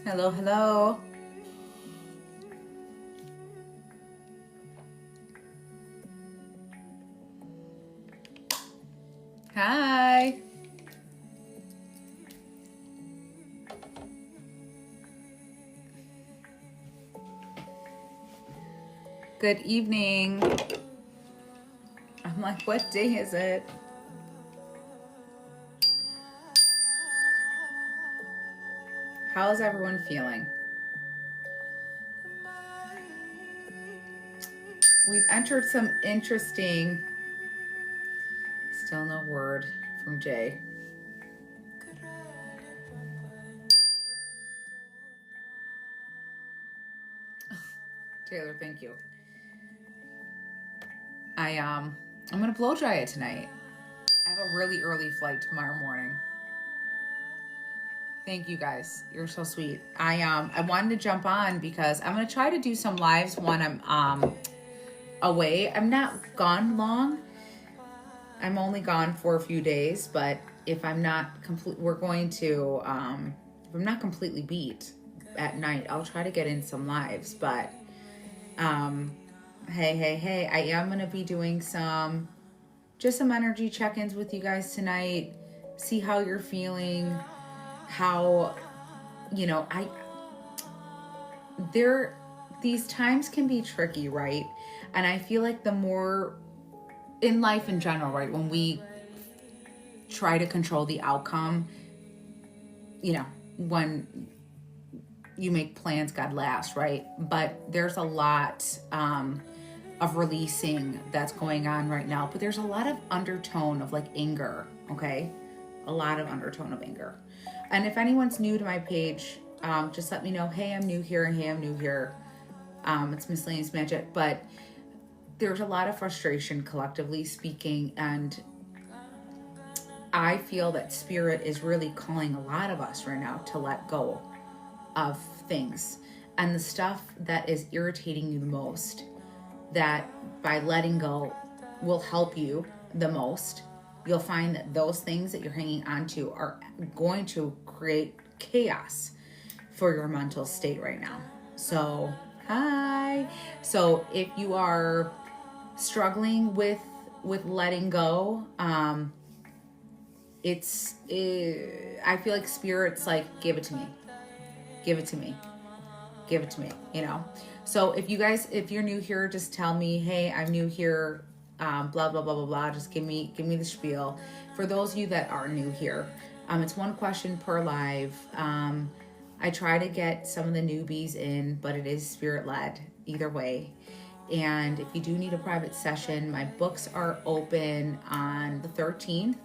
Hello, hello. Hi. Good evening. I'm like, what day is it? How's everyone feeling? We've entered some interesting, still no word from Jay. Taylor, thank you. I'm gonna blow dry it tonight. I have a really early flight tomorrow morning. Thank you guys. You're so sweet. I wanted to jump on because I'm gonna try to do some lives when I'm away. I'm not gone long. I'm only gone for a few days, but if I'm not complete, we're going to if I'm not completely beat at night, I'll try to get in some lives. But hey, I am gonna be doing some energy check-ins with you guys tonight. See how you're feeling. How I there these times can be tricky, right? And I feel like the more in life in general, right, when we try to control the outcome, when you make plans, God last, right? But there's a lot of releasing that's going on right now. But there's a lot of undertone of like anger, okay? A lot of undertone of anger. And if anyone's new to my page, just let me know. Hey, I'm new here. Hey, I'm new here. It's Miscellaneous Magic. But there's a lot of frustration collectively speaking, and I feel that Spirit is really calling a lot of us right now to let go of things and the stuff that is irritating you the most, that by letting go will help you the most. You'll find that those things that you're hanging on to are going to create chaos for your mental state right now. So, hi. So, if you are struggling with letting go, I feel like Spirit's like, give it to me. Give it to me. Give it to me, So if you're new here, just tell me, hey, I'm new here, blah, blah, blah, blah, blah. Just give me the spiel. For those of you that are new here, it's one question per live. I try to get some of the newbies in, but it is Spirit-led either way. And if you do need a private session, my books are open on the 13th.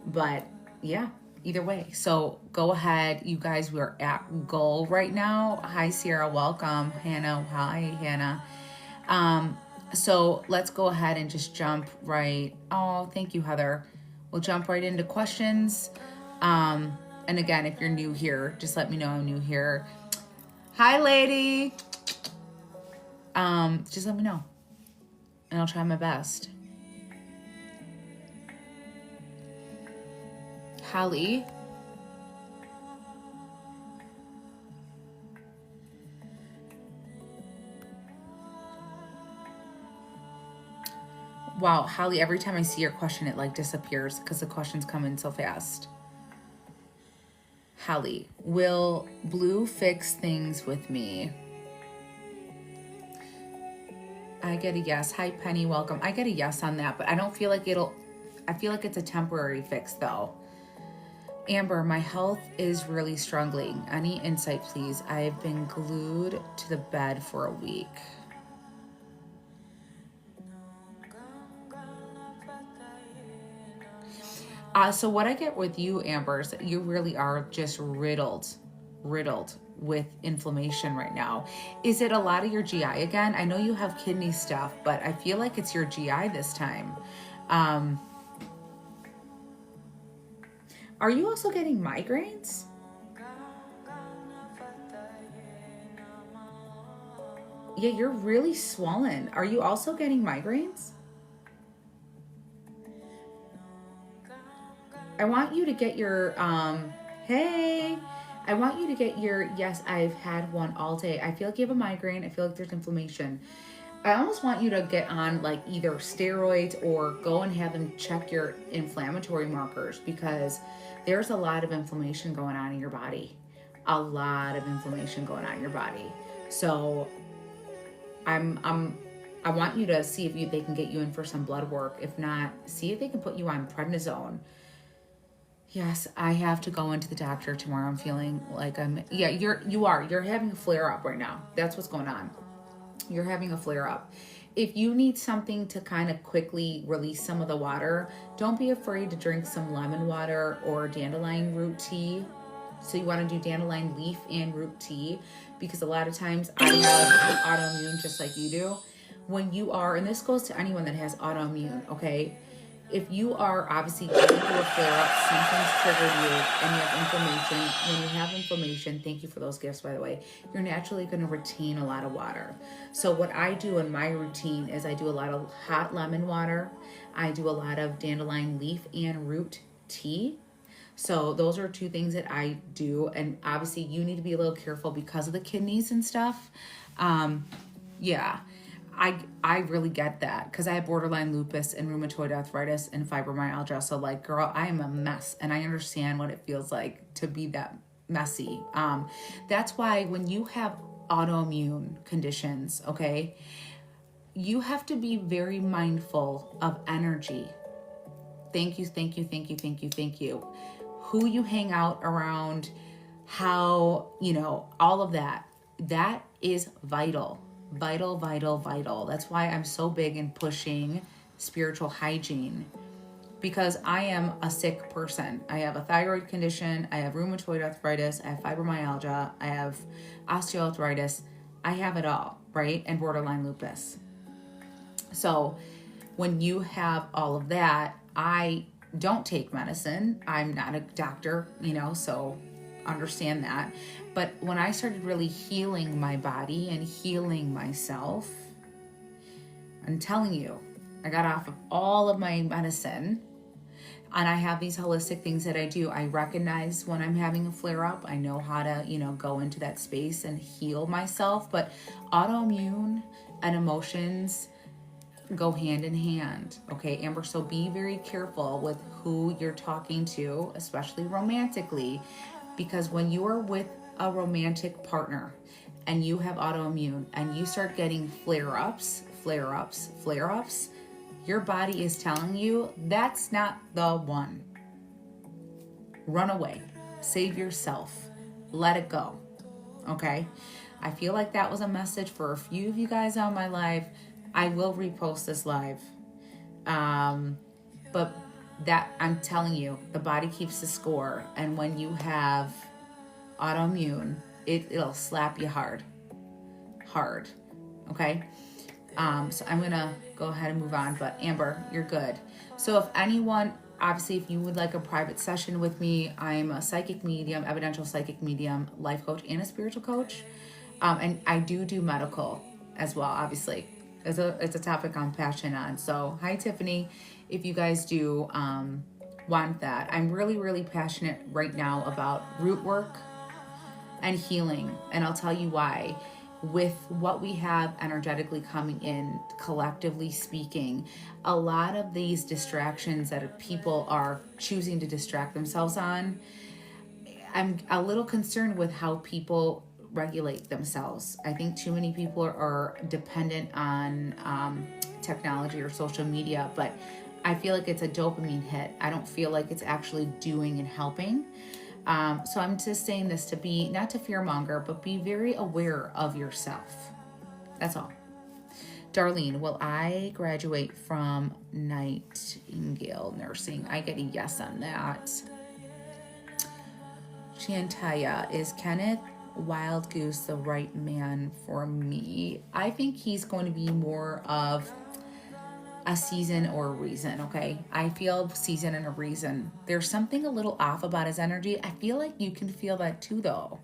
But yeah, either way. So go ahead. You guys, we're at goal right now. Hi, Sierra. Welcome. Hannah. Hi, Hannah. So let's go ahead and just jump right. Oh, thank you, Heather. We'll jump right into questions. And again, if you're new here, just let me know I'm new here. Hi, lady. Just let me know, and I'll try my best. Hallie. Wow, Hallie, every time I see your question, it like disappears because the questions come in so fast. Hallie, will blue fix things with me? I get a yes. Hi, Penny, welcome. I get a yes on that, but I don't feel like I feel like it's a temporary fix though. Amber, my health is really struggling. Any insight, please? I have been glued to the bed for a week. So what I get with you, Amber, is that you really are just riddled with inflammation right now. Is it a lot of your GI again? I know you have kidney stuff, but I feel like it's your GI this time. Are you also getting migraines? Yeah, you're really swollen. Are you also getting migraines? I want you to get your, hey, I want you to get your, yes, I've had one all day. I feel like you have a migraine. I feel like there's inflammation. I almost want you to get on like either steroids or go and have them check your inflammatory markers, because there's a lot of inflammation going on in your body. A lot of inflammation going on in your body. So I want you to see if they can get you in for some blood work. If not, see if they can put you on prednisone. Yes, I have to go into the doctor tomorrow. I'm feeling like you're having a flare up right now. That's what's going on. You're having a flare up. If you need something to kind of quickly release some of the water, don't be afraid to drink some lemon water or dandelion root tea. So you want to do dandelion leaf and root tea, because a lot of times I have autoimmune just like you do. When you are, and this goes to anyone that has autoimmune, okay? If you are obviously going through a flare-up, symptoms triggered you, and you have inflammation, when you have inflammation, thank you for those gifts, by the way, you're naturally going to retain a lot of water. So what I do in my routine is I do a lot of hot lemon water. I do a lot of dandelion leaf and root tea. So those are two things that I do. And obviously you need to be a little careful because of the kidneys and stuff. Yeah. I really get that, because I have borderline lupus and rheumatoid arthritis and fibromyalgia. So like, girl, I am a mess, and I understand what it feels like to be that messy. That's why when you have autoimmune conditions, okay, you have to be very mindful of energy. Thank you, thank you, thank you, thank you, thank you. Who you hang out around, how, all of that. That is vital. Vital, vital, vital. That's why I'm so big in pushing spiritual hygiene, because I am a sick person. I have a thyroid condition. I have rheumatoid arthritis. I have fibromyalgia. I have osteoarthritis. I have it all, right? And borderline lupus. So when you have all of that, I don't take medicine. I'm not a doctor, so understand that. But when I started really healing my body and healing myself, I'm telling you, I got off of all of my medicine, and I have these holistic things that I do. I recognize when I'm having a flare up. I know how to, go into that space and heal myself. But autoimmune and emotions go hand in hand. Okay, Amber, so be very careful with who you're talking to, especially romantically, because when you are with a romantic partner and you have autoimmune and you start getting flare-ups, your body is telling you that's not the one. Run away. Save yourself. Let it go. Okay? I feel like that was a message for a few of you guys on my live. I will repost this live. But that, I'm telling you, the body keeps the score. And when you have autoimmune, it'll slap you hard. Okay? So I'm going to go ahead and move on. But Amber, you're good. So if anyone, obviously, if you would like a private session with me, I'm a psychic medium, evidential psychic medium, life coach, and a spiritual coach. And I do medical as well, obviously. It's a topic I'm passionate on. So hi, Tiffany. If you guys do want that, I'm really, really passionate right now about root work and healing. And I'll tell you why. With what we have energetically coming in, collectively speaking, a lot of these distractions that people are choosing to distract themselves on, I'm a little concerned with how people regulate themselves. I think too many people are dependent on technology or social media, but I feel like it's a dopamine hit. I don't feel like it's actually doing and helping. So I'm just saying this to be, not to fearmonger, but be very aware of yourself. That's all. Darlene, will I graduate from Nightingale Nursing? I get a yes on that. Chantaya, is Kenneth Wild Goose the right man for me? I think he's going to be more of a season or a reason, okay? I feel season and a reason. There's something a little off about his energy. I feel like you can feel that too, though.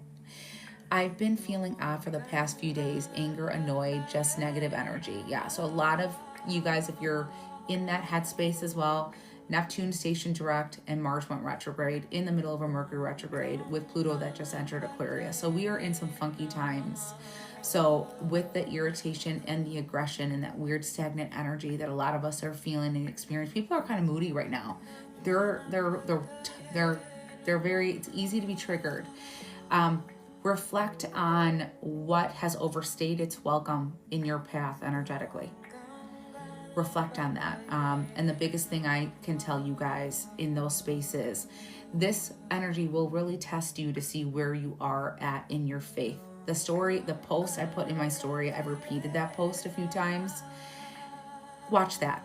I've been feeling off for the past few days, anger, annoyed, just negative energy. Yeah, so a lot of you guys, if you're in that headspace as well, Neptune stationed direct, and Mars went retrograde in the middle of a Mercury retrograde with Pluto that just entered Aquarius. So we are in some funky times. So with the irritation and the aggression and that weird stagnant energy that a lot of us are feeling and experiencing, people are kind of moody right now. They're very, it's easy to be triggered. Reflect on what has overstayed its welcome in your path energetically. Reflect on that. And the biggest thing I can tell you guys in those spaces, this energy will really test you to see where you are at in your faith. The post I put in my story, I've repeated that post a few times. Watch that.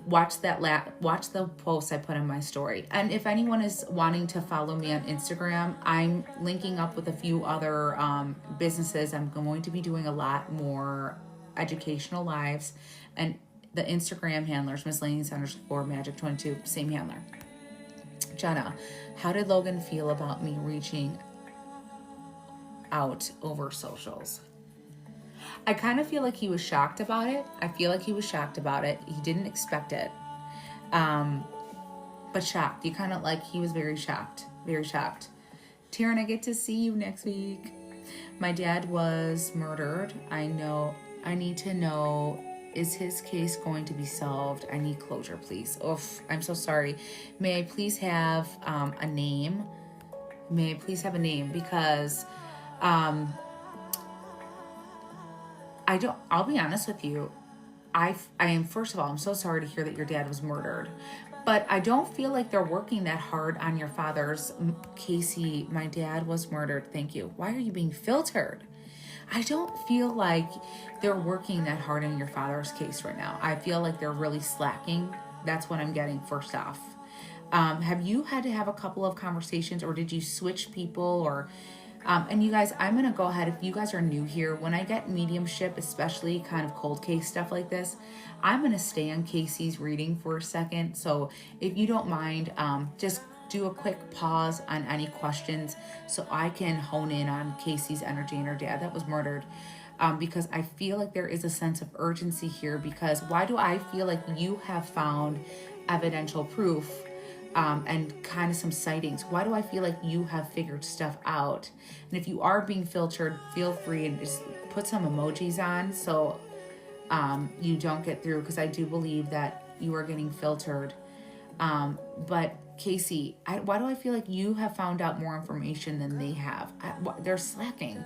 Watch the post I put in my story. And if anyone is wanting to follow me on Instagram, I'm linking up with a few other businesses. I'm going to be doing a lot more educational lives, and the Instagram handlers, miscellaneous_magic22, same handler. Jenna, how did Logan feel about me reaching out over socials? I kind of feel like he was shocked about it. He didn't expect it. But shocked. He was very shocked. Very shocked. Taryn, I get to see you next week. My dad was murdered. I need to know, is his case going to be solved? I need closure, please. Oof, I'm so sorry. May I please have a name? Because I'll be honest with you. I am, first of all, I'm so sorry to hear that your dad was murdered, but I don't feel like they're working that hard on your father's. Casey, my dad was murdered. Thank you. Why are you being filtered? I don't feel like they're working that hard on your father's case right now. I feel like they're really slacking. That's what I'm getting first off. Have you had to have a couple of conversations, or did you switch people, or and you guys, I'm going to go ahead. If you guys are new here, when I get mediumship, especially kind of cold case stuff like this, I'm going to stay on Casey's reading for a second. So if you don't mind, just do a quick pause on any questions so I can hone in on Casey's energy and her dad that was murdered. Because I feel like there is a sense of urgency here, because why do I feel like you have found evidential proof and kind of some sightings? Why do I feel like you have figured stuff out? And if you are being filtered, feel free and just put some emojis on so you don't get through, because I do believe that you are getting filtered. But Casey, why do I feel like you have found out more information than they have? They're slacking.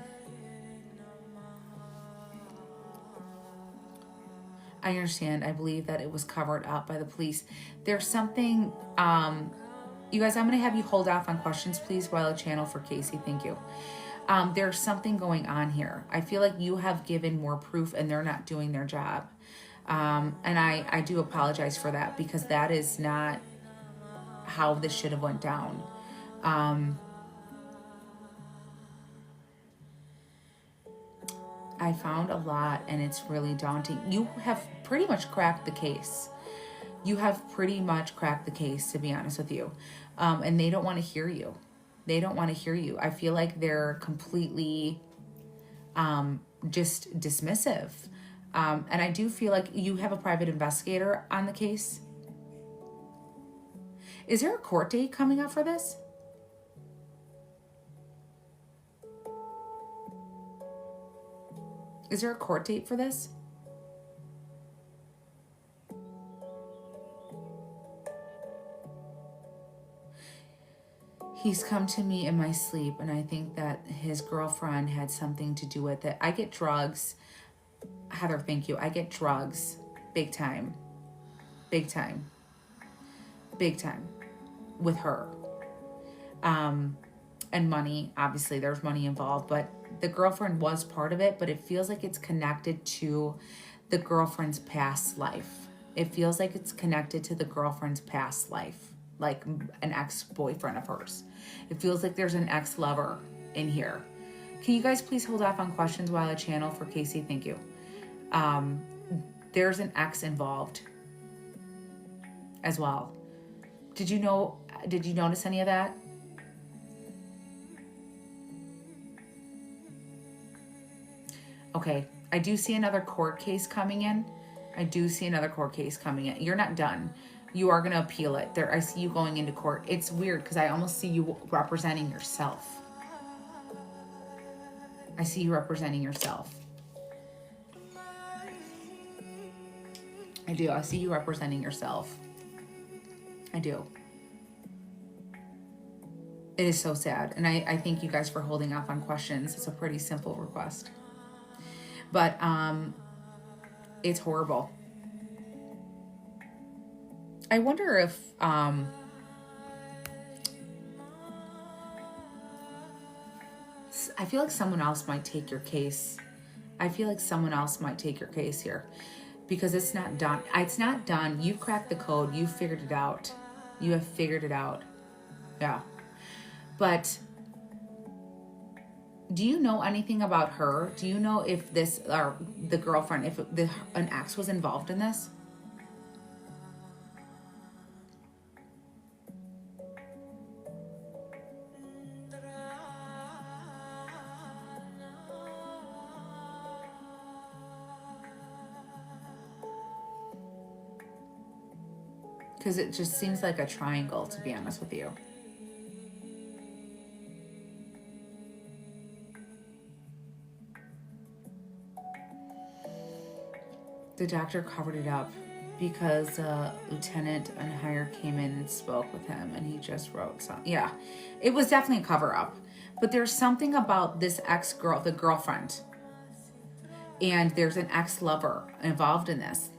I understand. I believe that it was covered up by the police. There's something, you guys, I'm going to have you hold off on questions, please, while I channel for Casey. Thank you. There's something going on here. I feel like you have given more proof and they're not doing their job. And I do apologize for that, because that is not how this should have went down. I found a lot, and it's really daunting. You have pretty much cracked the case. To be honest with you. And they don't want to hear you. I feel like they're completely just dismissive. And I do feel like you have a private investigator on the case. Is there a court date coming up for this? Is there a court date for this? He's come to me in my sleep, and I think that his girlfriend had something to do with it. I get drugs. Heather, thank you. I get drugs. Big time. With her. And money. Obviously, there's money involved, but the girlfriend was part of it, but it feels like it's connected to the girlfriend's past life. Like an ex-boyfriend of hers. It feels like there's an ex-lover in here. Can you guys please hold off on questions while I channel for Casey? Thank you. There's an ex involved as well. Did you notice any of that? Okay, I do see another court case coming in. You're not done. You are going to appeal it. There, I see you going into court. It's weird because I almost see you representing yourself. I see you representing yourself. I do. I see you representing yourself. I do. It is so sad. And I thank you guys for holding off on questions. It's a pretty simple request. But it's horrible. I wonder if I feel like someone else might take your case. I feel like someone else might take your case here because it's not done. It's not done. You've cracked the code. You've figured it out. You have figured it out. Yeah. But do you know anything about her? Do you know if this, or the girlfriend, if an ex was involved in this? Because it just seems like a triangle, to be honest with you. The doctor covered it up because Lieutenant on hire came in and spoke with him, and he just wrote something. Yeah, it was definitely a cover up. But there's something about this ex-girl, the girlfriend, and there's an ex-lover involved in this.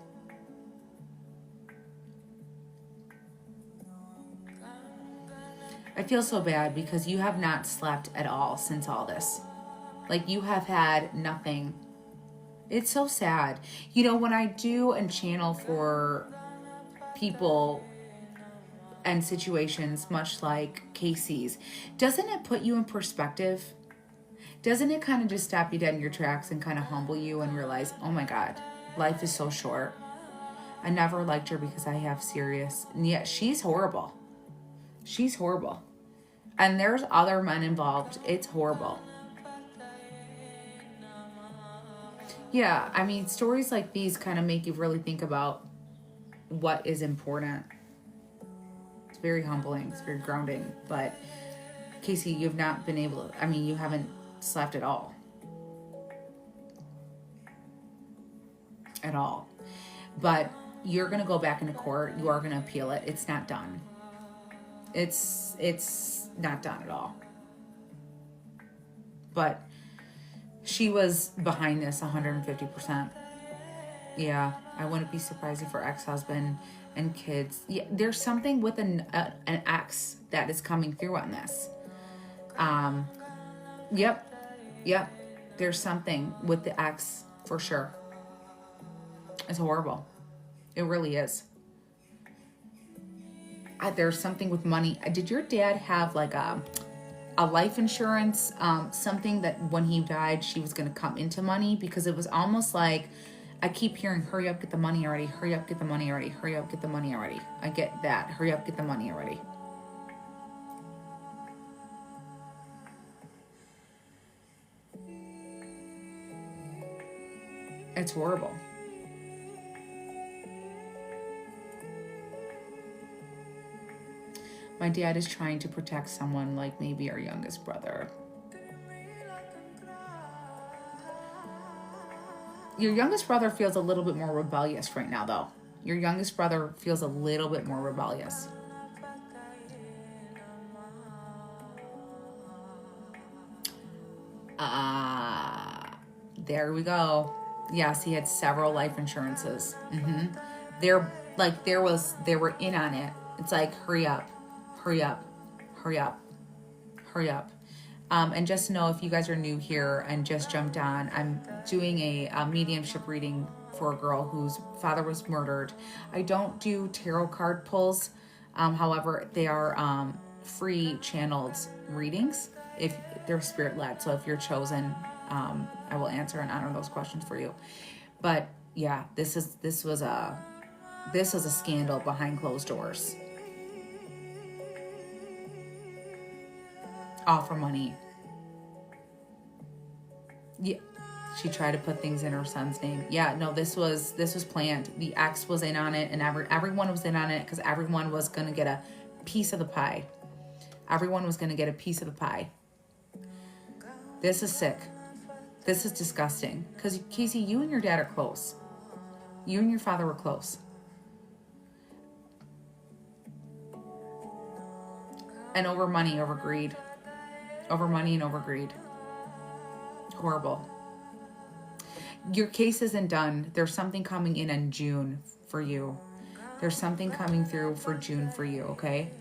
I feel so bad because you have not slept at all since all this. Like, you have had nothing. It's so sad. You know, when I do and channel for people and situations much like Casey's, doesn't it put you in perspective? Doesn't it kind of just stop you dead in your tracks and kind of humble you and realize, oh my God, life is so short. I never liked her because I have serious, and yet she's horrible. She's horrible. And there's other men involved. It's horrible. Yeah, I mean, stories like these kind of make you really think about what is important. It's very humbling. It's very grounding. But, Casey, you've not been able to, I mean, you haven't slept at all. At all. But you're going to go back into court. You are going to appeal it. It's not done. It's not done at all. But she was behind this 150%. Yeah, I wouldn't be surprised if her ex-husband and kids. Yeah, there's something with an ex that is coming through on this. Yep. There's something with the ex for sure. It's horrible. It really is. There's something with money. Did your dad have like a life insurance, something that when he died, she was going to come into money? Because it was almost like, I keep hearing, hurry up, get the money already. Hurry up, get the money already. Hurry up, get the money already. I get that. Hurry up, get the money already. It's horrible. My dad is trying to protect someone like maybe our youngest brother. Your youngest brother feels a little bit more rebellious right now, though. Your youngest brother feels a little bit more rebellious. There we go. Yes, he had several life insurances. They were in on it. It's like, hurry up. And just know, if you guys are new here and just jumped on, I'm doing a mediumship reading for a girl whose father was murdered. I don't do tarot card pulls. However, they are free channeled readings if they're spirit led. So if you're chosen, I will answer and honor those questions for you. But yeah, this was a scandal behind closed doors. All for money. Yeah. She tried to put things in her son's name. Yeah, no, this was planned. The ex was in on it, and everyone was in on it because everyone was going to get a piece of the pie. Everyone was going to get a piece of the pie. This is sick. This is disgusting. Because, Casey, you and your dad are close. You and your father were close. And over money, over greed. Over money and over greed. Horrible. Your case isn't done. There's something coming in June for you. There's something coming through for June for you, okay?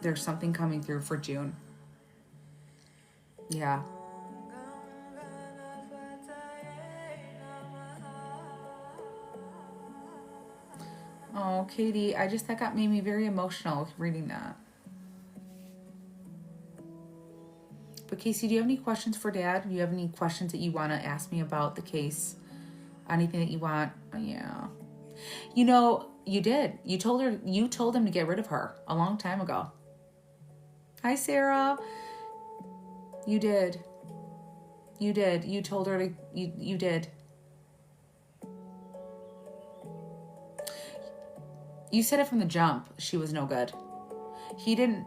There's something coming through for June. Yeah. Oh, Katie, that made me very emotional reading that. But Casey, do you have any questions for Dad? Do you have any questions that you want to ask me about the case? Anything that you want? Yeah. You know, you did. You told him to get rid of her a long time ago. Hi, Sarah. You did. You did. You told her to, you did. You said it from the jump. She was no good. He didn't,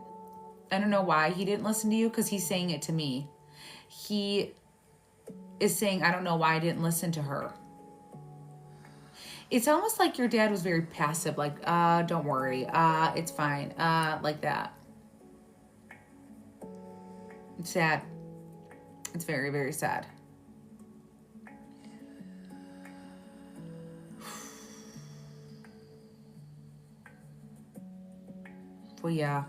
I don't know why he didn't listen to you, because he's saying it to me. He is saying, I don't know why I didn't listen to her. It's almost like your dad was very passive, like, don't worry, it's fine, like that. It's sad. It's very, very sad. Well, yeah.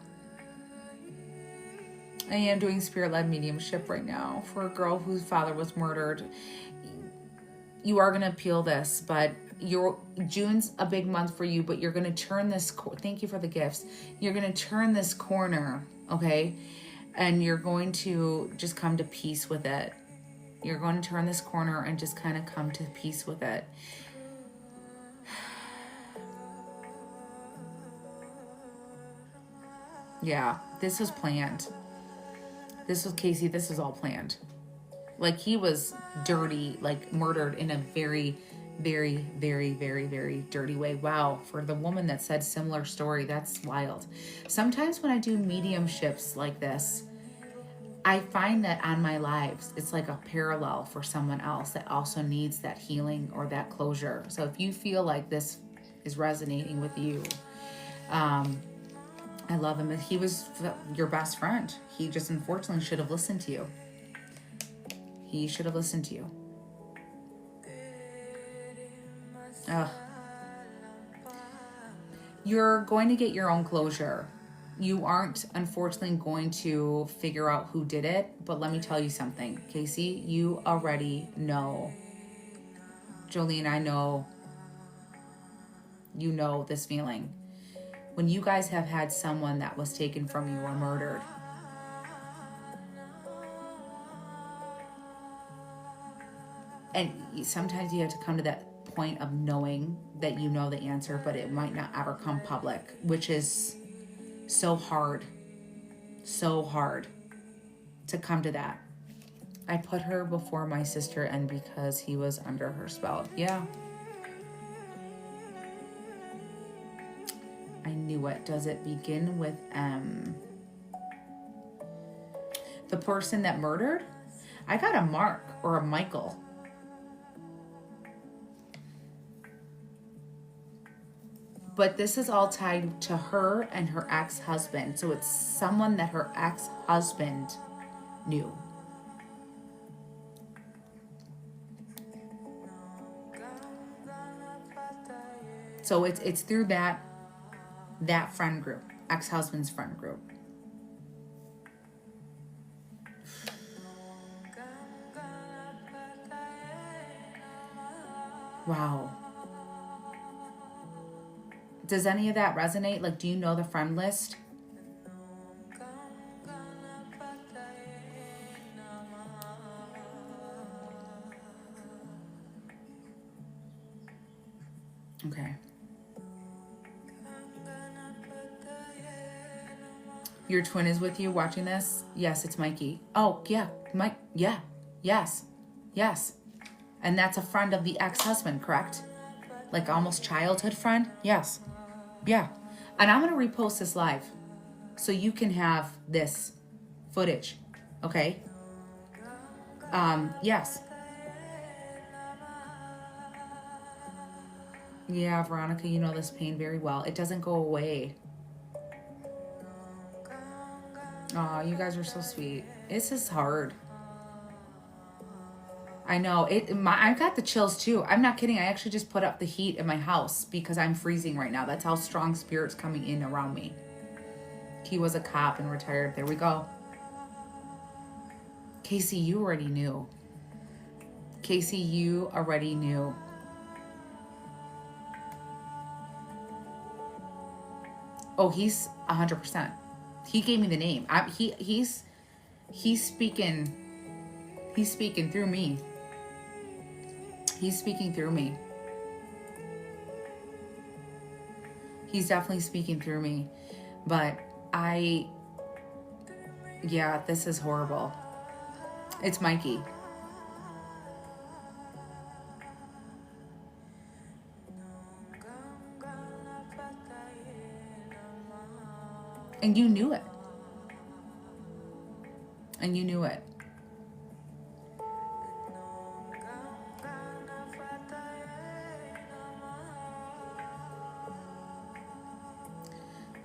I am doing spirit-led mediumship right now for a girl whose father was murdered. You are going to appeal this, but June's a big month for you, but you're going to turn this, thank you for the gifts. You're going to turn this corner, okay? And you're going to just come to peace with it. You're going to turn this corner and just kind of come to peace with it. Yeah, this was planned. This was Casey. This was all planned. Like, he was dirty, like murdered in a very, very, very, very, very dirty way. Wow. For the woman that said similar story, that's wild. Sometimes when I do mediumships like this, I find that on my lives, it's like a parallel for someone else that also needs that healing or that closure. So if you feel like this is resonating with you, I love him. He was your best friend. He just unfortunately should have listened to you. He should have listened to you. Ugh. You're going to get your own closure. You aren't, unfortunately, going to figure out who did it. But let me tell you something, Casey. You already know. Jolene, I know. You know this feeling. When you guys have had someone that was taken from you or murdered, and sometimes you have to come to that point of knowing that you know the answer, but it might not ever come public, which is so hard to come to that. I put her before my sister, and because he was under her spell. Yeah. I knew it. Does it begin with M? The person that murdered? I got a Mark or a Michael. But this is all tied to her and her ex-husband. So it's someone that her ex-husband knew. So it's through that friend group, ex-husband's friend group. Wow. Does any of that resonate? Like, do you know the friend list? Okay. Your twin is with you watching this? Yes, it's Mikey. Oh, yeah. Mike. Yeah. Yes. Yes. And that's a friend of the ex-husband, correct? Like almost childhood friend? Yes. Yeah. And I'm going to repost this live so you can have this footage. Okay? Yes. Yeah, Veronica, you know this pain very well. It doesn't go away. Oh, you guys are so sweet. This is hard. I know. I've got the chills too. I'm not kidding. I actually just put up the heat in my house because I'm freezing right now. That's how strong spirit's coming in around me. He was a cop and retired. There we go. Casey, you already knew. Casey, you already knew. Oh, he's 100%. He gave me the name. He's speaking. He's speaking through me. He's speaking through me. He's definitely speaking through me. But yeah, this is horrible. It's Mikey. And you knew it. And you knew it.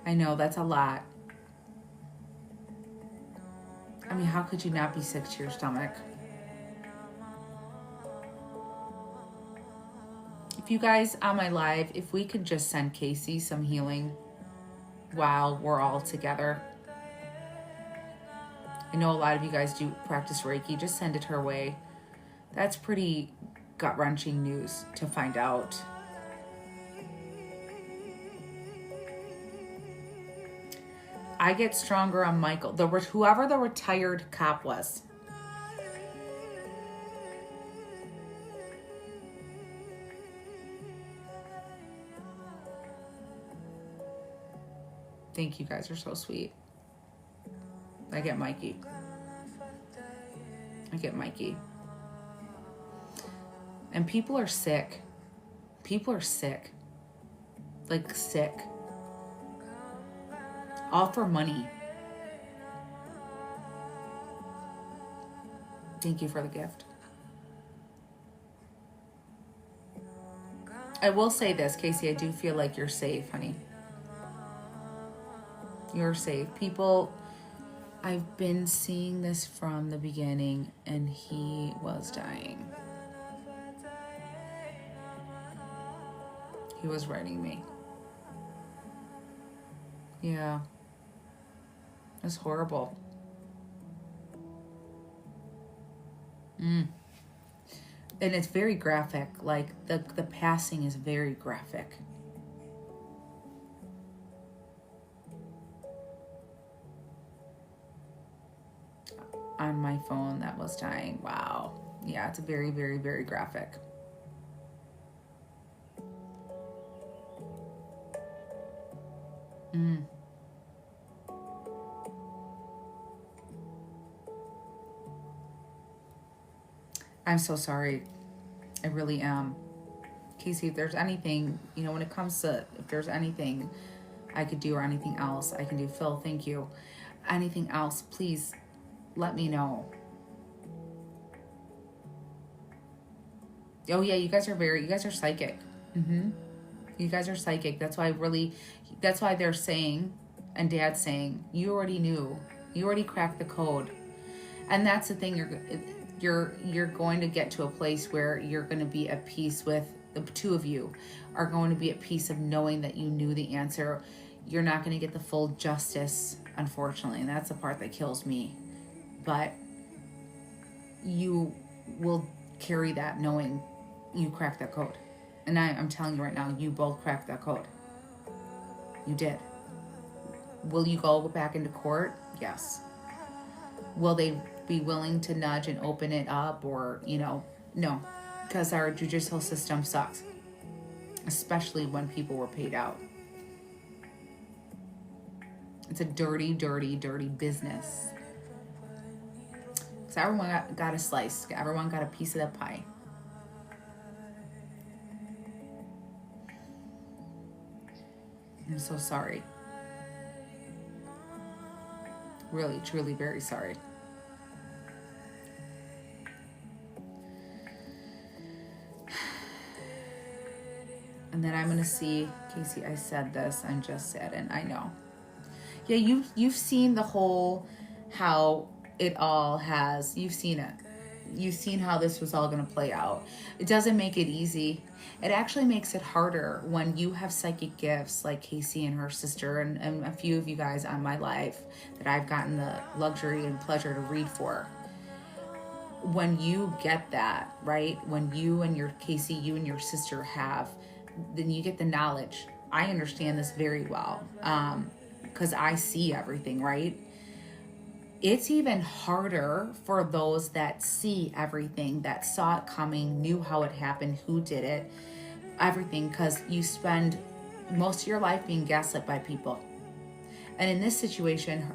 I know, that's a lot. I mean, how could you not be sick to your stomach? If you guys on my live, if we could just send Casey some healing while we're all together. I know a lot of you guys do practice Reiki. Just send it her way. That's pretty gut-wrenching news to find out. I get stronger on Michael. Whoever the retired cop was. Thank you guys are so sweet. I get Mikey. I get Mikey. And people are sick. People are sick. Like sick. All for money. Thank you for the gift. I will say this, Casey, I do feel like you're safe, honey. You're safe. People, I've been seeing this from the beginning, and he was dying. He was writing me. Yeah. It's horrible. And it's very graphic. Like, the passing is very graphic. On my phone that was dying. Wow. Yeah, it's very, very, very graphic. I'm so sorry. I really am. Casey, if there's anything, when it comes to, if there's anything I could do or anything else I can do, Phil, thank you. Anything else, please let me know. Oh yeah, you guys are psychic. You guys are psychic. That's why they're saying, and Dad's saying, you already knew. You already cracked the code. And that's the thing, you're going to get to a place where you're going to be at peace with, the two of you are going to be at peace of knowing that you knew the answer. You're not going to get the full justice, unfortunately, and that's the part that kills me. But you will carry that knowing you cracked that code. And I'm telling you right now, you both cracked that code. You did. Will you go back into court? Yes. Will they be willing to nudge and open it up, or, no, because our judicial system sucks, especially when people were paid out. It's a dirty, dirty, dirty business. So everyone got a slice. Everyone got a piece of that pie. I'm so sorry. Really, truly very sorry. And then I'm going to see, Casey, I said this, I'm just sad, and I know. Yeah, you've seen the whole, how it all has, you've seen it. You've seen how this was all going to play out. It doesn't make it easy. It actually makes it harder when you have psychic gifts like Casey and her sister and a few of you guys on my life that I've gotten the luxury and pleasure to read for. When you get that, right? When you and your Casey, you and your sister have, then you get the knowledge. I understand this very well because I see everything, right? It's even harder for those that see everything, that saw it coming, knew how it happened, who did it, everything, because you spend most of your life being gaslit by people. And in this situation,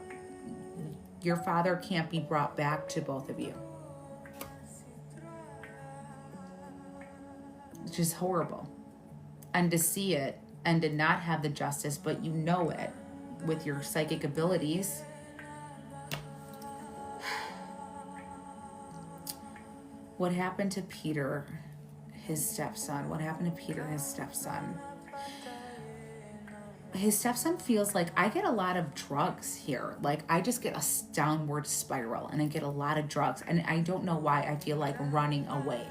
your father can't be brought back to both of you. Which is horrible. And to see it and to not have the justice, but you know it with your psychic abilities. What happened to Peter, his stepson? What happened to Peter, his stepson? His stepson feels like I get a lot of drugs here. Like I just get a downward spiral and I get a lot of drugs. And I don't know why I feel like running away.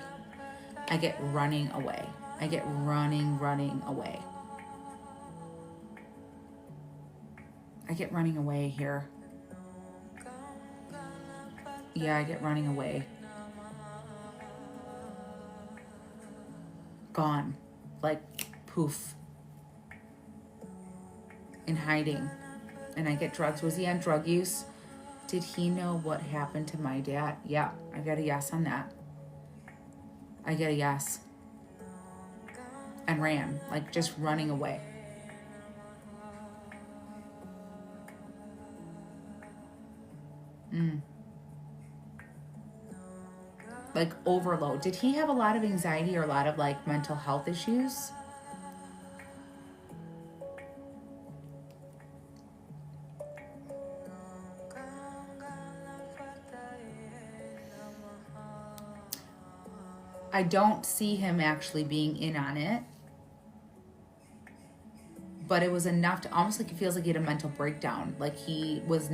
I get running away. I get running away. I get running away here. Yeah, I get running away. Gone. Like, poof. In hiding. And I get drugs. Was he on drug use? Did he know what happened to my dad? Yeah, I got a yes on that. I get a yes. And ran. Like, just running away. Like overload. Did he have a lot of anxiety or a lot of like mental health issues? I don't see him actually being in on it. But it was enough to almost like it feels like he had a mental breakdown. Like he was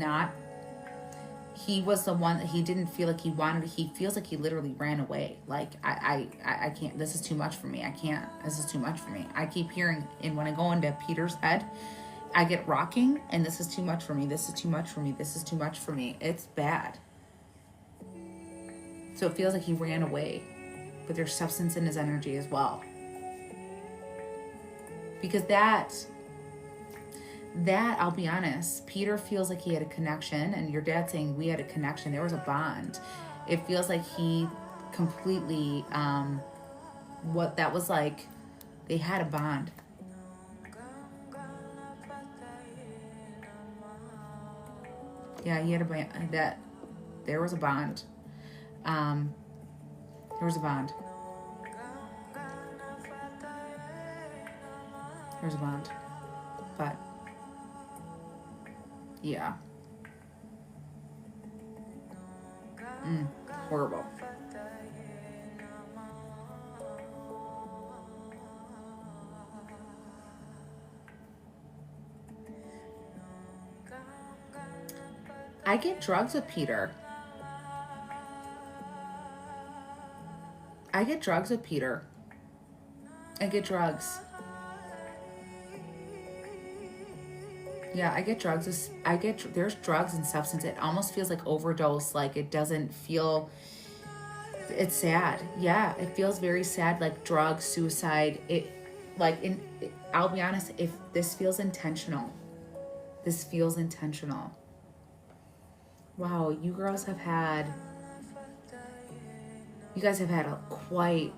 the one that he didn't feel like he wanted. He feels like he literally ran away. Like I can't, this is too much for me. I can't, this is too much for me. I keep hearing, and when I go into Peter's head, I get rocking and this is too much for me. This is too much for me. This is too much for me. It's bad. So it feels like he ran away, but there's substance in his energy as well. Because that, I'll be honest, Peter feels like he had a connection, and your dad saying we had a connection. There was a bond. It feels like he completely, what that was like, they had a bond. Yeah, he had a bond. That there was a bond. There was a bond. There's a bond. But yeah. Horrible. I get drugs with Peter. I get drugs. Yeah, I get drugs. There's drugs and substance. It almost feels like overdose. Like it doesn't feel, it's sad. Yeah, it feels very sad. Like drugs, suicide. I'll be honest, if this feels intentional, Wow, you guys have had quite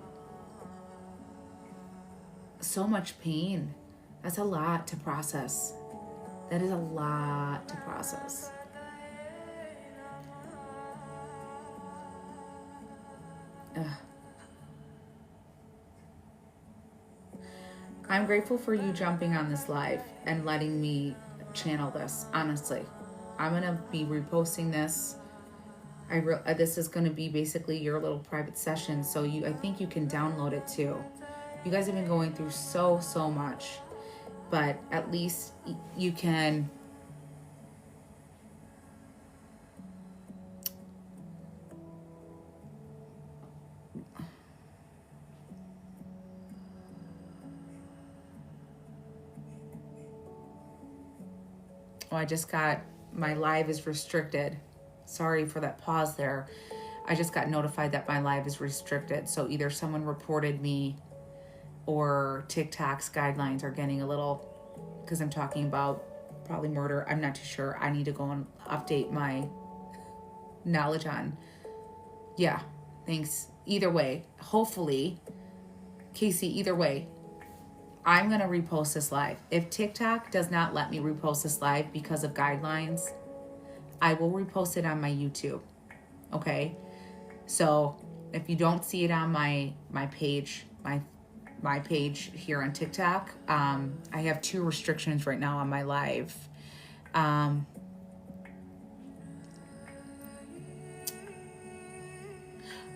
so much pain. That's a lot to process. That is a lot to process. Ugh. I'm grateful for you jumping on this live and letting me channel this, honestly. I'm going to be reposting this. This is going to be basically your little private session, so I think you can download it too. You guys have been going through so much, but at least you can I just got, my live is restricted. Sorry for that pause there. I just got notified that my live is restricted. So either someone reported me or TikTok's guidelines are getting a little, because I'm talking about probably murder. I'm not too sure. I need to go and update my knowledge on. Yeah, thanks. Either way, hopefully, Casey, either way, I'm going to repost this live. If TikTok does not let me repost this live because of guidelines, I will repost it on my YouTube. Okay? So if you don't see it on my page, my page here on TikTok, I have 2 restrictions right now on my live.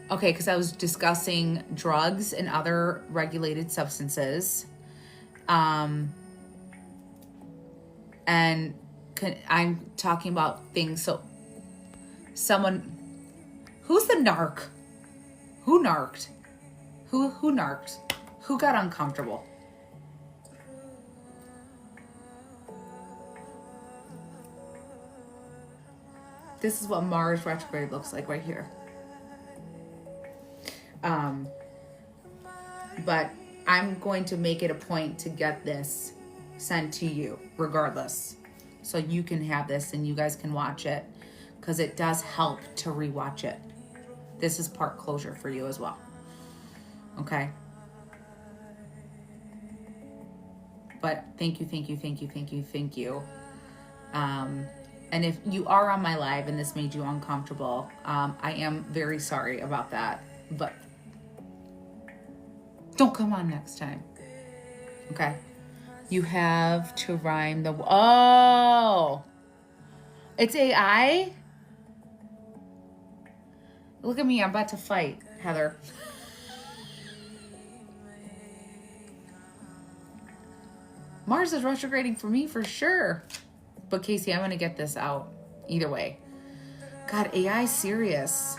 Okay, because I was discussing drugs and other regulated substances. And I'm talking about things. So someone, who's the narc? Who narked? Who narked? Who got uncomfortable? This is what Mars retrograde looks like right here. But I'm going to make it a point to get this sent to you regardless. So you can have this and you guys can watch it, because it does help to rewatch it. This is part closure for you as well. Okay? But thank you. And if you are on my live and this made you uncomfortable, I am very sorry about that. But don't come on next time. Okay? You have to rhyme the... Oh! It's AI? Look at me. I'm about to fight, Heather. Mars is retrograding for me for sure. But Casey, I'm going to get this out either way. God, AI serious.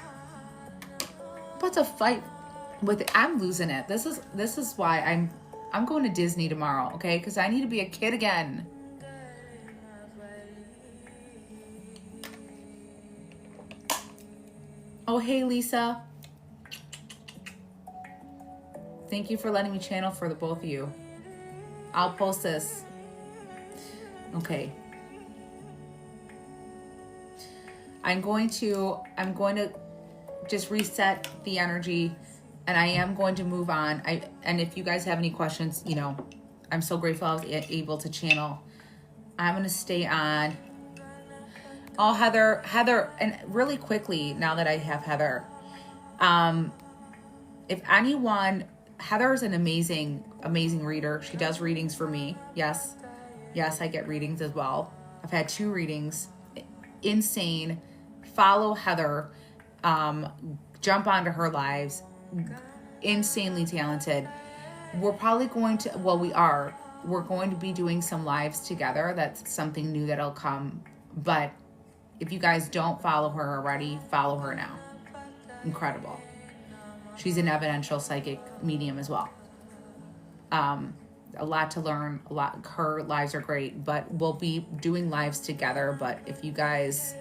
I'm about to fight with it. I'm losing it. This is why I'm going to Disney tomorrow, okay? Because I need to be a kid again. Oh, hey, Lisa. Thank you for letting me channel for the both of you. I'll post this. Okay. I'm going to just reset the energy, and I am going to move on. And if you guys have any questions, I'm so grateful I was able to channel. I'm going to stay on. Oh, Heather, and really quickly, now that I have Heather, if anyone, Heather is an amazing reader. She does readings for me. Yes, I get readings as well. I've had 2 readings. Insane. Follow Heather. Jump onto her lives. Insanely talented. We're probably going to, we're going to be doing some lives together. That's something new that'll come. But if you guys don't follow her already, follow her now. Incredible. She's an evidential psychic medium as well. A lot to learn. Her lives are great, but we'll be doing lives together. But if you guys,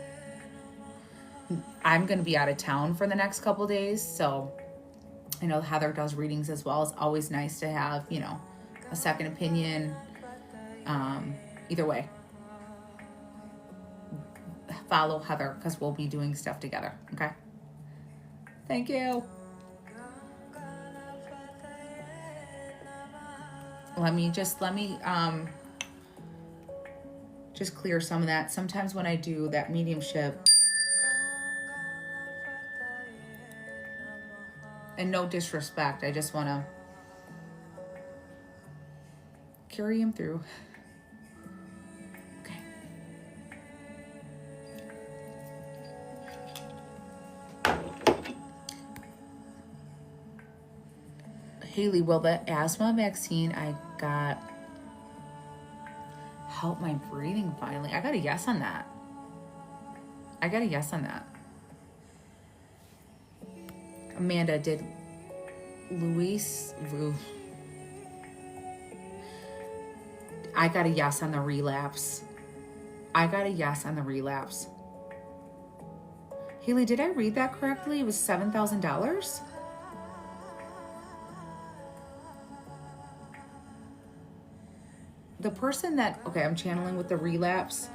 I'm going to be out of town for the next couple days, so I know Heather does readings as well. It's always nice to have, a second opinion. Either way, follow Heather because we'll be doing stuff together. Okay. Thank you. Let me just clear some of that. Sometimes when I do that mediumship, and no disrespect, I just want to carry him through. Okay. Haley, will the asthma vaccine I got help my breathing finally? I got a yes on that. Amanda, did Luis... I got a yes on the relapse. Haley, did I read that correctly? It was $7,000? The person that... Okay, I'm channeling with the relapse.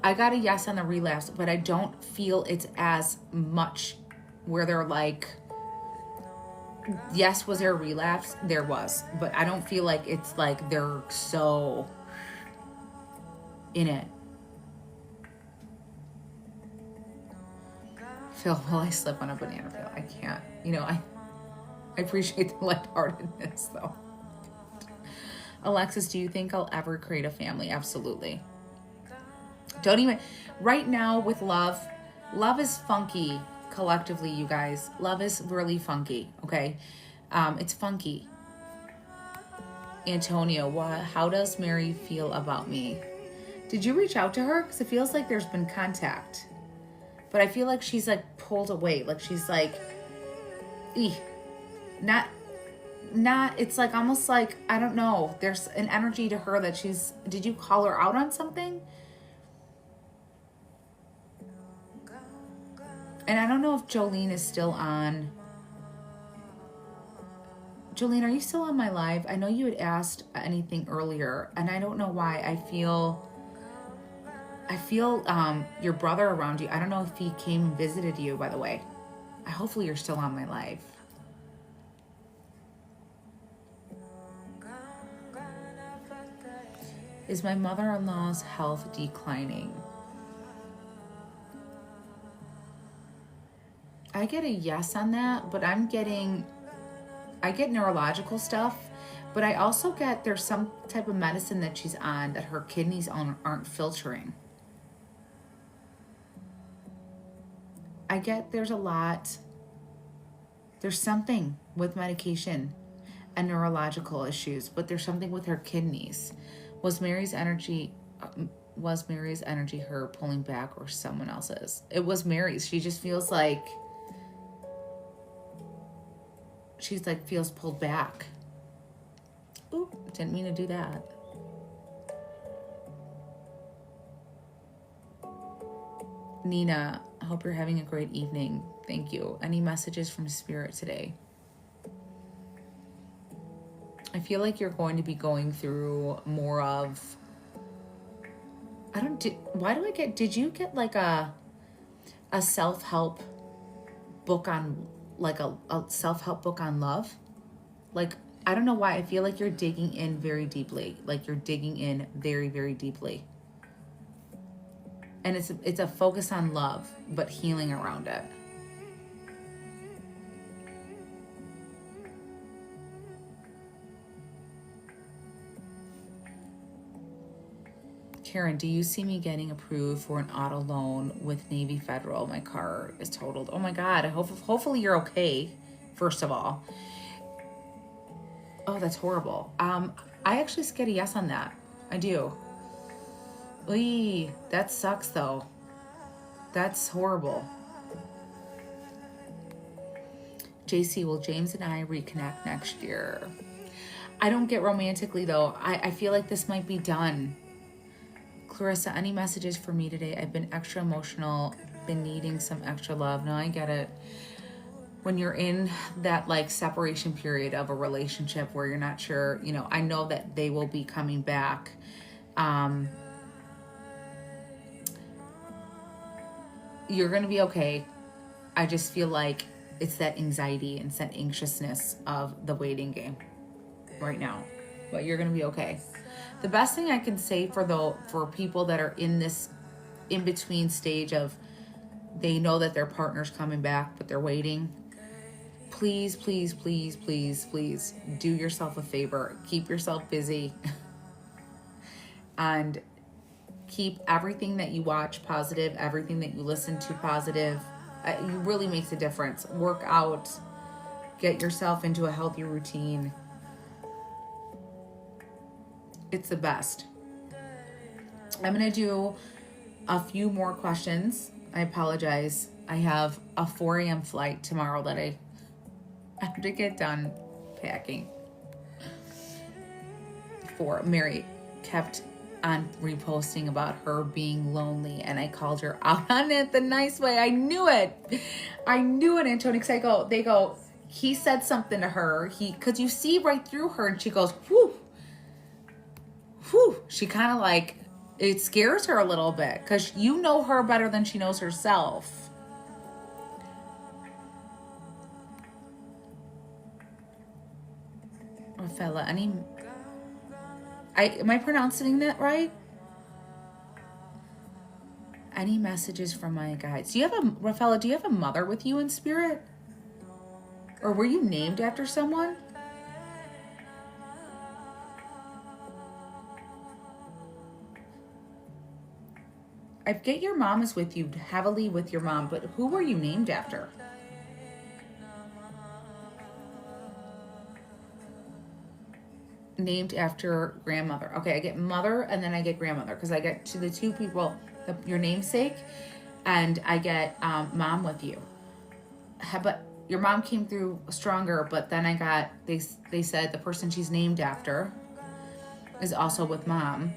I got a yes on the relapse, but I don't feel it's as much where they're like... Yes, was there a relapse? There was. But I don't feel like it's like they're so in it. Phil, will I slip on a banana peel? I can't. You know, I appreciate the lightheartedness, though. Alexis, do you think I'll ever create a family? Absolutely. Don't even... Right now with love is funky. Collectively, you guys, love is really funky. Okay, it's funky. Antonio, how does Mary feel about me? Did you reach out to her? Because it feels like there's been contact, but I feel like she's like pulled away, like she's like not it's like almost like, I don't know, there's an energy to her that she's... Did you call her out on something? And I don't know if Jolene is still on. Jolene, are you still on my live? I know you had asked anything earlier, and I don't know why. I feel your brother around you. I don't know if he came and visited you, by the way. Hopefully you're still on my live. Is my mother-in-law's health declining? I get a yes on that, but I get neurological stuff, but I also get there's some type of medicine that she's on that her kidneys aren't filtering. I get there's something with medication and neurological issues, but there's something with her kidneys. Was Mary's energy her pulling back or someone else's? It was Mary's. She just feels like... She's like, feels pulled back. Oop, didn't mean to do that. Nina, I hope you're having a great evening. Thank you. Any messages from Spirit today? I feel like you're going to be going through more of... Did you get like a self-help book on... like a self-help book on love? Like, I don't know why. I feel like you're digging in very deeply. Like you're digging in very, very deeply. And it's a focus on love, but healing around it. Karen, do you see me getting approved for an auto loan with Navy Federal? My car is totaled. Oh my God. Hopefully you're okay, first of all. Oh, that's horrible. I actually get a yes on that. I do. Oy, that sucks though. That's horrible. JC, will James and I reconnect next year? I don't get romantically though. I feel like this might be done. Clarissa, any messages for me today? I've been extra emotional, been needing some extra love. No, I get it. When you're in that like separation period of a relationship where you're not sure, you know, I know that they will be coming back. You're going to be okay. I just feel like it's that anxiety and that anxiousness of the waiting game right now. but you're going to be okay. The best thing I can say for people that are in this in-between stage of they know that their partner's coming back, but they're waiting, please, please, please, please, please do yourself a favor. Keep yourself busy and keep everything that you watch positive, everything that you listen to positive. It really makes a difference. Work out, get yourself into a healthy routine. It's the best. I'm going to do a few more questions. I apologize. I have a 4 a.m. flight tomorrow that I have to get done packing. Mary kept on reposting about her being lonely, and I called her out on it the nice way. I knew it, Antonio, because he said something to her, because you see right through her, and she goes, whew, she kind of like, it scares her a little bit, because you know her better than she knows herself. Rafaela, am I pronouncing that right? Any messages from my guides? Rafaela, do you have a mother with you in spirit? Or were you named after someone? I get your mom is with you, heavily with your mom, but who were you named after? Named after grandmother. Okay, I get mother and then I get grandmother, because I get to the two people, your namesake, and I get mom with you. But your mom came through stronger, but then I got, they said the person she's named after is also with mom.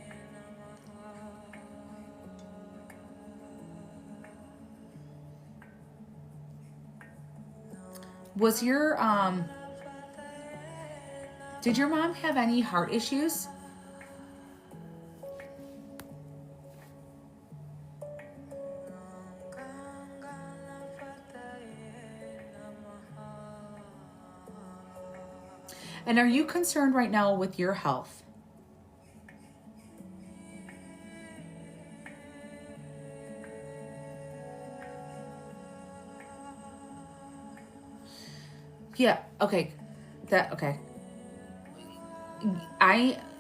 Was your, did your mom have any heart issues? And are you concerned right now with your health? Yeah, okay. Okay.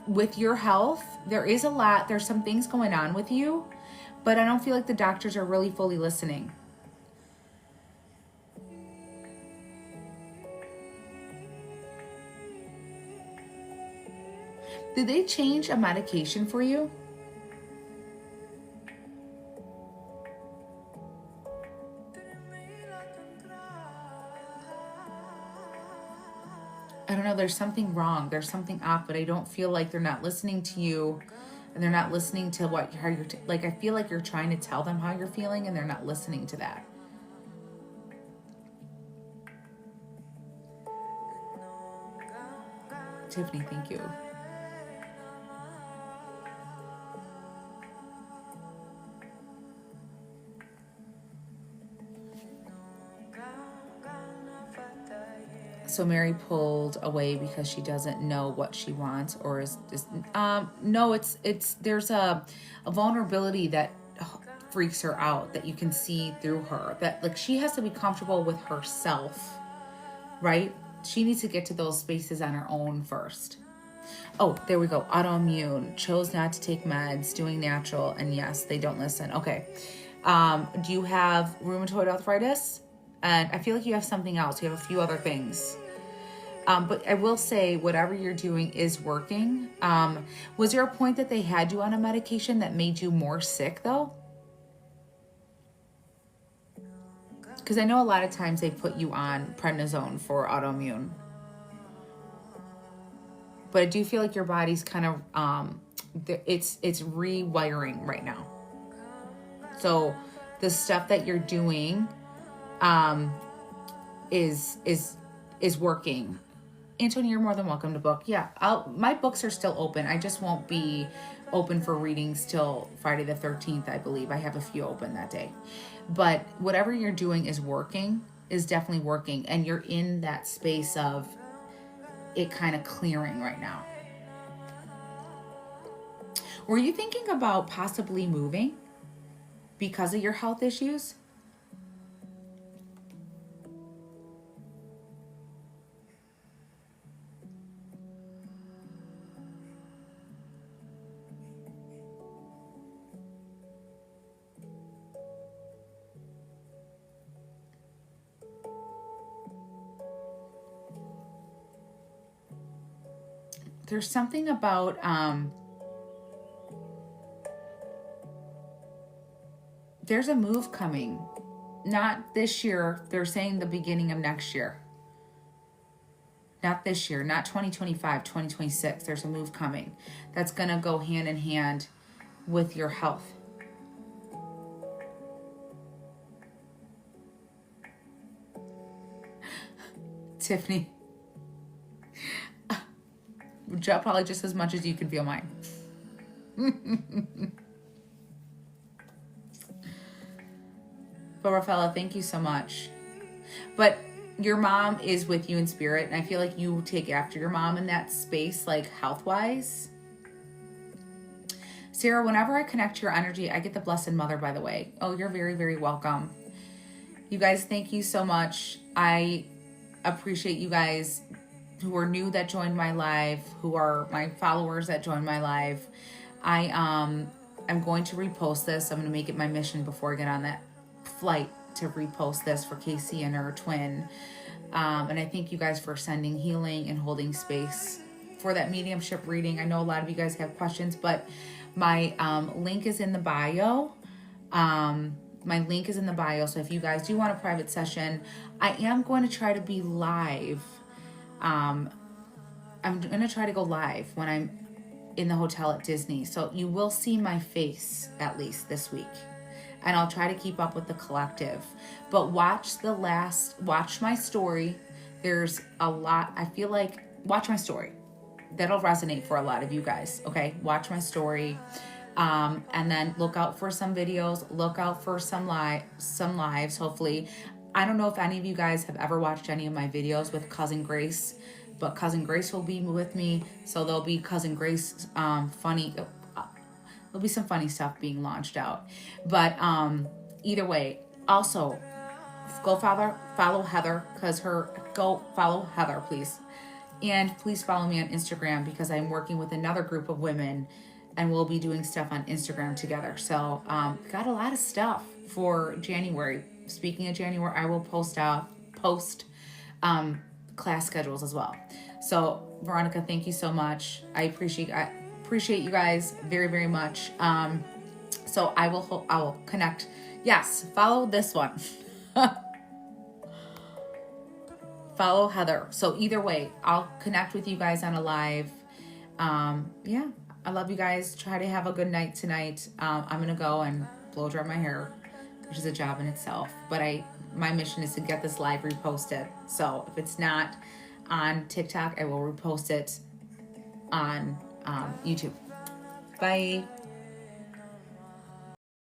With your health, there's some things going on with you, but I don't feel like the doctors are really fully listening. Did they change a medication for you? I don't know, there's something wrong. There's something off, but I don't feel like they're not listening to you, and they're not listening to I feel like you're trying to tell them how you're feeling, and they're not listening to that. Tiffany, thank you. So Mary pulled away because she doesn't know what she wants, or no, there's a vulnerability that freaks her out, that you can see through her, that like she has to be comfortable with herself, right? She needs to get to those spaces on her own first. Oh, there we go. Autoimmune, chose not to take meds, doing natural, and yes, they don't listen. Okay. Do you have rheumatoid arthritis? And I feel like you have something else. You have a few other things. But I will say, whatever you're doing is working. Was there a point that they had you on a medication that made you more sick, though? Because I know a lot of times they put you on prednisone for autoimmune. But I do feel like your body's kind of, it's rewiring right now. So the stuff that you're doing is working. Anthony, you're more than welcome to book. Yeah, my books are still open. I just won't be open for readings till Friday the 13th, I believe. I have a few open that day. But whatever you're doing is definitely working. And you're in that space of it kind of clearing right now. Were you thinking about possibly moving because of your health issues? There's something about there's a move coming. Not this year. They're saying the beginning of next year. Not this year, not 2025, 2026. There's a move coming that's going to go hand in hand with your health. Tiffany, probably just as much as you can feel mine. But Rafaela, thank you so much. But your mom is with you in spirit, and I feel like you take after your mom in that space, like health-wise. Sarah, whenever I connect to your energy, I get the Blessed Mother, by the way. Oh, you're very, very welcome. You guys, thank you so much. I appreciate you guys who are new that joined my live, who are my followers that joined my live. I'm going to repost this. I'm going to make it my mission before I get on that flight to repost this for Casey and her twin. And I thank you guys for sending healing and holding space for that mediumship reading. I know a lot of you guys have questions, but my link is in the bio. My link is in the bio. So if you guys do want a private session, I am going to try to be live. I'm going to try to go live when I'm in the hotel at Disney. So you will see my face at least this week. And I'll try to keep up with the collective. But watch my story. There's a lot, I feel like, watch my story. That'll resonate for a lot of you guys, okay? Watch my story. And then look out for some videos. Look out for some lives, hopefully. I don't know if any of you guys have ever watched any of my videos with Cousin Grace, but Cousin Grace will be with me. So there'll be Cousin Grace there'll be some funny stuff being launched out. But either way, also go follow Heather, go follow Heather, please. And please follow me on Instagram because I'm working with another group of women and we'll be doing stuff on Instagram together. So got a lot of stuff for January. Speaking of January, I will post class schedules as well. So Veronica, thank you so much. I appreciate you guys very, very much. So I will connect. Yes, follow this one. Follow Heather. So either way, I'll connect with you guys on a live. Yeah, I love you guys. Try to have a good night tonight. I'm going to go and blow dry my hair, which is a job in itself. But my mission is to get this live reposted. So if it's not on TikTok, I will repost it on YouTube. Bye.